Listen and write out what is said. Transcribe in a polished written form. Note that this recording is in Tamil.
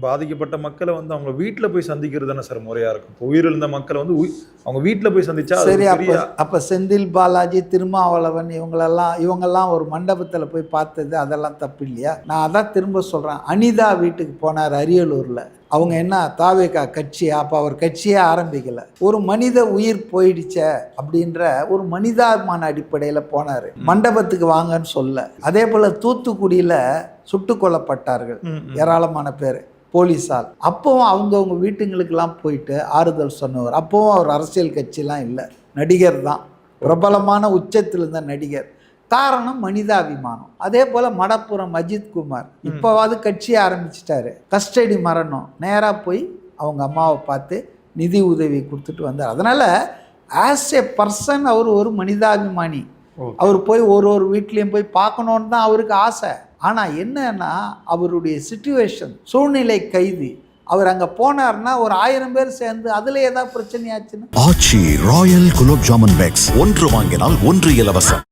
பாதிக்கப்பட்ட மக்களை வந்து அவங்க வீட்டில் போய் சந்திக்கிறது தானே சார் முறையாக இருக்கும். இப்போ உயிரிழந்த மக்களை வந்து அவங்க வீட்டில் போய் சந்திச்சா சரி. அப்போ செந்தில் பாலாஜி, திருமாவளவன் இவங்கெல்லாம் ஒரு மண்டபத்தில் போய் பார்த்தது அதெல்லாம் தப்பு இல்லையா? நான் அதான் திரும்ப சொல்கிறேன். அனிதா வீட்டுக்கு போனார் அரியலூரில். அவங்க என்ன தாவேகா கட்சியா? அப்போ அவர் கட்சியே ஆரம்பிக்கலை. ஒரு மனித உயிர் போயிடுச்ச அப்படின்ற ஒரு மனிதாபிமான அடிப்படையில் போனார். மண்டபத்துக்கு வாங்கன்னு சொல்ல. அதே போல் தூத்துக்குடியில் சுட்டு கொல்லப்பட்டார்கள் ஏராளமான பேர் போலீஸால். அப்போவும் அவங்கவுங்க வீட்டுங்களுக்கெல்லாம் போயிட்டு ஆறுதல் சொன்னவர். அப்போவும் அவர் அரசியல் கட்சிலாம் இல்லை, நடிகர் தான், பிரபலமான உச்சத்தில் இருந்த நடிகர். காரணம் மனிதாபிமானம். அதே போல் மடப்புறம் அஜித் குமார் இப்போவாது கட்சியை ஆரம்பிச்சிட்டாரு. கஸ்டடி மரணம், நேராக போய் அவங்க அம்மாவை பார்த்து நிதி உதவி கொடுத்துட்டு வந்தார். அதனால் ஆஸ் எ பர்சன் அவர் ஒரு மனிதாபிமானி. அவர் போய் ஒரு வீட்லேயும் போய் பார்க்கணுன்னு தான் அவருக்கு ஆசை. ஆனால் என்னன்னா அவருடைய சிச்சுவேஷன், சூழ்நிலை கைதி. அவர் அங்கே போனார்னா ஒரு 1000 பேர் சேர்ந்து அதில் ஏதாவது பிரச்சனையாச்சுன்னு. ஆச்சி ராயல் குலோப் ஜாமுன் பேக்ஸ் 1 வாங்கினால் 1 இலவசம்.